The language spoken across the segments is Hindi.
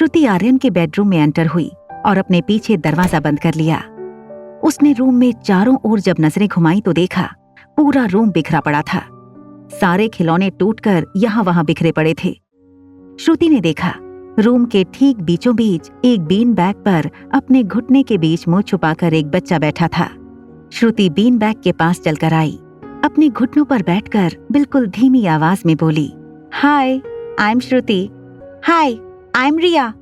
श्रुति आर्यन के बेडरूम में एंटर हुई और अपने पीछे दरवाजा बंद कर लिया। उसने रूम में चारों ओर जब नजरें घुमाई तो देखा पूरा रूम बिखरा पड़ा था। सारे खिलौने टूटकर यहाँ वहां बिखरे पड़े थे। श्रुति ने देखा रूम के ठीक बीचों बीच एक बीन बैग पर अपने घुटने के बीच मुंह छुपाकर एक बच्चा बैठा था। श्रुति बीन बैग के पास चलकर आई, अपने घुटनों पर बैठकर बिल्कुल धीमी आवाज में बोली, हाय, I am Shruti. Hi, I am रिया।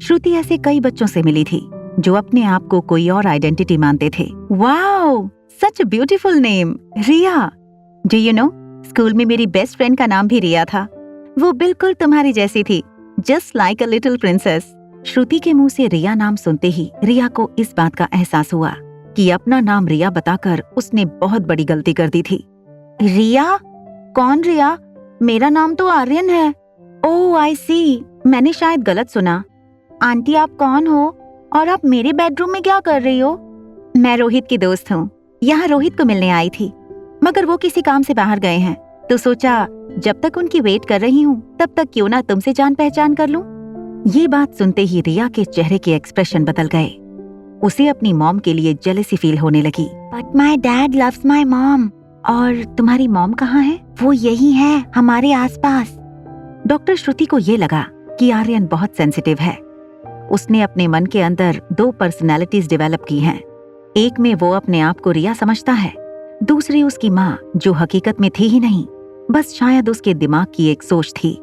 श्रुति ऐसे कई बच्चों से मिली थी जो अपने आप को कोई और आइडेंटिटी मानते थे। Wow, such a beautiful name, Riya. Do you know, school में मेरी बेस्ट फ्रेंड का नाम भी रिया था। वो बिल्कुल तुम्हारी जैसी थी, just like a little princess. Shruti के मुंह से रिया नाम सुनते ही रिया को इस बात का एहसास हुआ कि अपना नाम रिया बताकर उसने बहुत बड़ी गलती कर दी थी। रिया? कौन रिया? मेरा नाम तो आर्यन है। ओह आई सी, मैंने शायद गलत सुना। आंटी आप कौन हो और आप मेरे बेडरूम में क्या कर रही हो? मैं रोहित की दोस्त हूँ, यहाँ रोहित को मिलने आई थी, मगर वो किसी काम से बाहर गए हैं, तो सोचा जब तक उनकी वेट कर रही हूँ तब तक क्यों ना तुमसे जान पहचान कर लूं। ये बात सुनते ही रिया के चेहरे के एक्सप्रेशन बदल गए। उसे अपनी मॉम के लिए जेलसी फील होने लगी। But my dad loves my mom. और तुम्हारी मॉम कहाँ है? वो यही है, हमारे आसपास। डॉक्टर श्रुति को ये लगा कि आर्यन बहुत सेंसिटिव है। उसने अपने मन के अंदर 2 पर्सनैलिटीज डेवलप की हैं। एक में वो अपने आप को रिया समझता है, दूसरी उसकी माँ जो हकीकत में थी ही नहीं, बस शायद उसके दिमाग की एक सोच थी।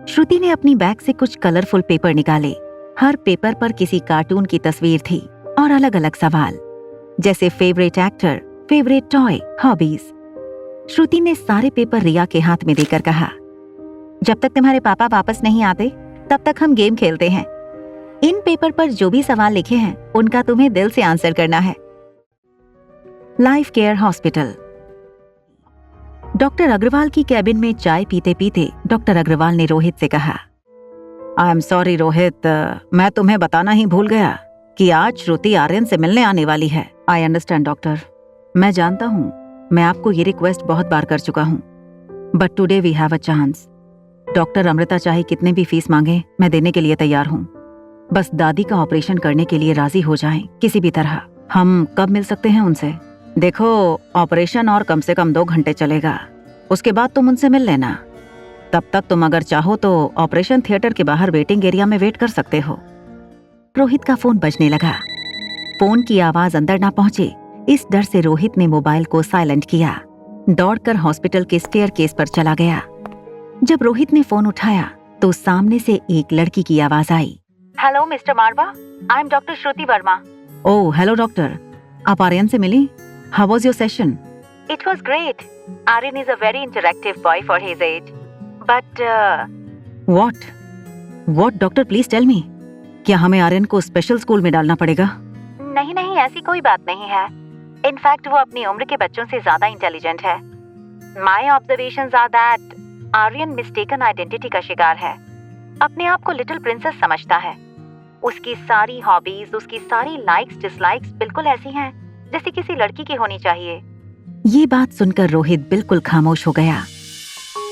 श्रुति ने अपनी बैग से कुछ कलरफुल पेपर निकाले। हर पेपर पर किसी कार्टून की तस्वीर थी और अलग अलग सवाल, जैसे favourite actor, favourite toy, hobbies. Shruti ने सारे पेपर रिया के हाथ में देकर कहा, जब तक तुम्हारे पापा वापस नहीं आते तब तक हम गेम खेलते हैं। इन पेपर पर जो भी सवाल लिखे हैं उनका तुम्हें दिल से आंसर करना है। Life Care Hospital. Doctor Agrawal की कैबिन में चाय पीते पीते डॉक्टर अग्रवाल ने रोहित से कहा, आई एम सॉरी रोहित, मैं तुम्हें बताना ही भूल गया कि आज श्रुति आर्यन से मिलने आने वाली है। आई अंडरस्टैंड डॉक्टर, मैं जानता हूँ मैं आपको ये रिक्वेस्ट बहुत बार कर चुका हूँ, but today we have a chance. Doctor Amrita चाहे कितने भी फीस मांगे मैं देने के लिए तैयार हूँ। बस दादी का ऑपरेशन करने के लिए राजी हो जाएं किसी भी तरह। हम कब मिल सकते हैं उनसे? देखो, ऑपरेशन और कम से कम 2 घंटे चलेगा, उसके बाद तुम उनसे मिल लेना। तब तक तुम अगर चाहो तो ऑपरेशन थिएटर के बाहर वेटिंग एरिया में वेट कर सकते हो। रोहित का फोन बजने लगा। फोन की आवाज अंदर ना पहुंचे, इस डर से रोहित ने मोबाइल को साइलेंट किया। दौड़कर हॉस्पिटल के स्टेयरकेस पर चला गया। जब रोहित ने फोन उठाया तो सामने से एक लड़की की आवाज आई, hello mister Marwah, I am doctor Shruti Verma. Oh hello doctor, आप आर्यन से मिली? How was your session? It was great. Aryan is a very interactive boy for his age, but what doctor please tell me, क्या हमें आर्यन को स्पेशल स्कूल में डालना पड़ेगा? नहीं नहीं, ऐसी कोई बात नहीं है। इनफैक्ट वो अपनी उम्र के बच्चों से ज्यादा इंटेलिजेंट है। My observations are that Aryan mistaken identity का शिकार है। अपने आप को लिटिल प्रिंसेस समझता है। उसकी सारी हॉबीज, उसकी सारी लाइक्स डिसलाइक्स बिल्कुल ऐसी हैं जैसे किसी लड़की की होनी चाहिए। ये बात सुनकर रोहित बिल्कुल खामोश हो गया।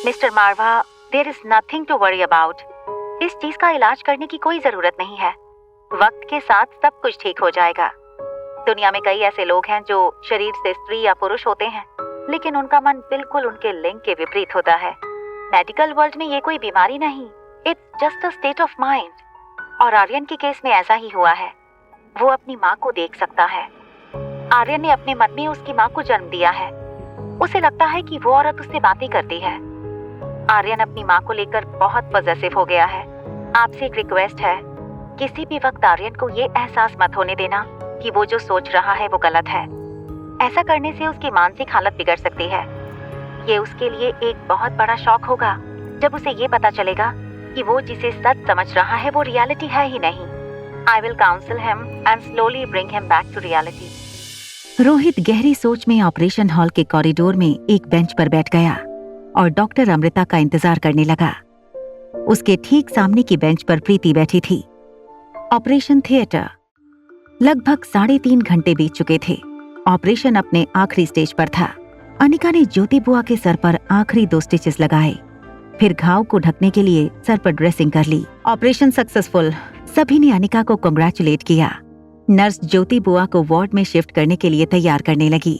Mister Marwah, there is nothing to worry about. इस चीज का इलाज करने की कोई जरूरत नहीं है। वक्त के साथ सब कुछ ठीक हो जाएगा। दुनिया में कई ऐसे लोग हैं जो शरीर से स्त्री या पुरुष होते हैं, लेकिन उनका मन बिल्कुल उनके लिंग के विपरीत होता है। मेडिकल वर्ल्ड में ये कोई बीमारी नहीं, it's just a state of mind. और आर्यन के केस में ऐसा ही हुआ है। वो अपनी माँ को देख सकता है। आर्यन ने अपने मन में उसकी माँ को जन्म दिया है। उसे लगता है कि वो औरत उससे बातें करती है। आर्यन अपनी माँ को लेकर बहुत पॉजेसिव हो गया है। आपसे एक रिक्वेस्ट है, किसी भी वक्त आर्यन को ये एहसास मत होने देना कि वो जो सोच रहा है वो गलत है। ऐसा करने से उसकी मानसिक हालत बिगड़ सकती है। ये उसके लिए एक बहुत बड़ा शॉक होगा जब उसे ये पता चलेगा कि वो जिसे सच समझ रहा है वो रियलिटी है ही नहीं। I will counsel him and slowly bring him back to reality. Rohit गहरी सोच में ऑपरेशन हॉल के कॉरिडोर में एक बेंच पर बैठ गया और डॉक्टर अमृता का इंतजार करने लगा। उसके ठीक सामने की बेंच पर प्रीति बैठी थी। Operation theatre. लगभग 3.5 घंटे बीत चुके थे। ऑपरेशन अपने आखिरी स्टेज पर था। अनिका ने ज्योति बुआ के सर पर आखिरी 2 स्टिचेस लगाए। फिर घाव को ढकने के लिए सर पर ड्रेसिंग कर ली। Operation successful. सभी ने अनिका को कांग्रेचुलेट किया। नर्स ज्योति बुआ को वार्ड में शिफ्ट करने के लिए तैयार करने लगी।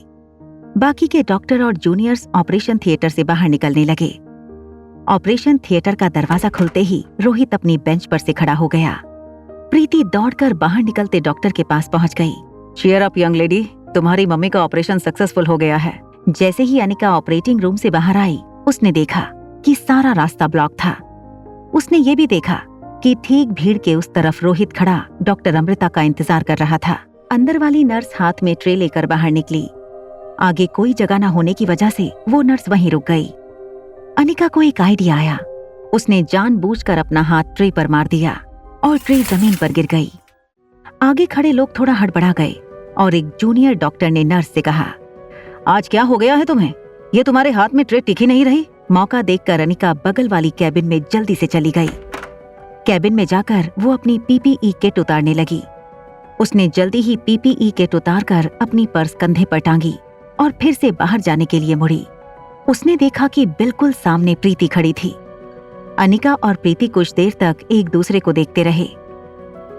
बाकी के डॉक्टर और जूनियर्स ऑपरेशन थिएटर से बाहर निकलने लगे। ऑपरेशन थिएटर का दरवाजा खुलते ही रोहित अपनी बेंच पर से खड़ा हो गया। प्रीति दौड़कर बाहर निकलते डॉक्टर के पास पहुंच गई। चीयर अप यंग लेडी, तुम्हारी मम्मी का ऑपरेशन सक्सेसफुल हो गया है। जैसे ही अनिका ऑपरेटिंग रूम से बाहर आई, उसने देखा कि सारा रास्ता ब्लॉक था। उसने ये भी देखा कि ठीक भीड़ के उस तरफ रोहित खड़ा डॉक्टर अमृता का इंतजार कर रहा था। अंदर वाली नर्स हाथ में ट्रे लेकर बाहर निकली। आगे कोई जगह न होने की वजह से वो नर्स वहीं रुक गई। अनिका को एक आइडिया आया। उसने जानबूझकर अपना हाथ ट्रे पर मार दिया और ट्रे जमीन पर गिर गई। आगे खड़े लोग थोड़ा हड़बड़ा गए और एक जूनियर डॉक्टर ने नर्स से कहा, आज क्या हो गया है तुम्हें? ये तुम्हारे हाथ में ट्रे टिकी नहीं रही। मौका देखकर अनिका बगल वाली कैबिन में जल्दी से चली गई। कैबिन में जाकर वो अपनी पीपीई किट उतारने लगी। उसने जल्दी ही पीपीई किट उतारकर अपनी पर्स कंधे पर टांगी और फिर से बाहर जाने के लिए मुड़ी। उसने देखा कि बिल्कुल सामने प्रीति खड़ी थी। अनिका और प्रीति कुछ देर तक एक दूसरे को देखते रहे।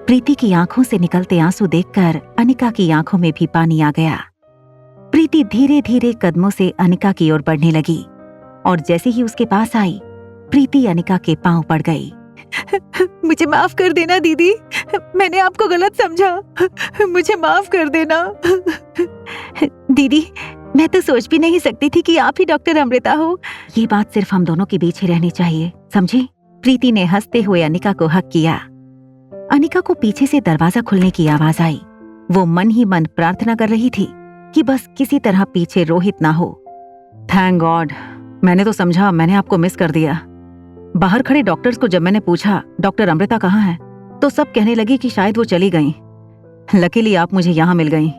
प्रीति की आंखों से निकलते आंसू देखकर अनिका की आंखों में भी पानी आ गया। प्रीति धीरे धीरे कदमों से अनिका की ओर बढ़ने लगी और जैसे ही उसके पास आई, प्रीति अनिका के पांव पड़ गई। मुझे माफ कर देना दीदी, मैंने आपको गलत समझा, मुझे माफ कर देना। दीदी, मैं तो सोच भी नहीं सकती थी कि आप ही डॉक्टर अमृता हो। ये बात सिर्फ हम दोनों के बीच ही रहनी चाहिए, समझी? प्रीति ने हंसते हुए अनिका को हक किया। अनिका को पीछे से दरवाजा खुलने की आवाज आई। वो मन ही मन प्रार्थना कर रही थी कि बस किसी तरह पीछे रोहित ना हो। थैंक गॉड, मैंने तो समझा मैंने आपको मिस कर दिया। बाहर खड़े डॉक्टर्स को जब मैंने पूछा डॉक्टर अमृता कहाँ है, तो सब कहने लगी कि शायद वो चली गईं। लकीली आप मुझे यहाँ मिल गईं।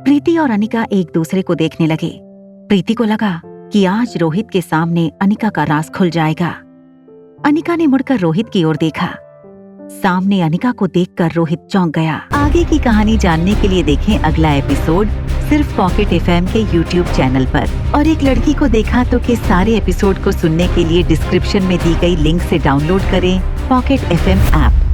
प्रीति और अनिका एक दूसरे को देखने लगे। प्रीति को लगा कि आज रोहित के सामने अनिका का राज खुल जाएगा। अनिका ने मुड़कर रोहित की ओर देखा। सामने अनिका को देखकर रोहित चौंक गया। आगे की कहानी जानने के लिए देखें अगला एपिसोड सिर्फ पॉकेट एफएम के यूट्यूब चैनल पर। और एक लड़की को देखा तो के सारे एपिसोड को सुनने के लिए डिस्क्रिप्शन में दी गई लिंक से डाउनलोड करें पॉकेट एफएम ऐप।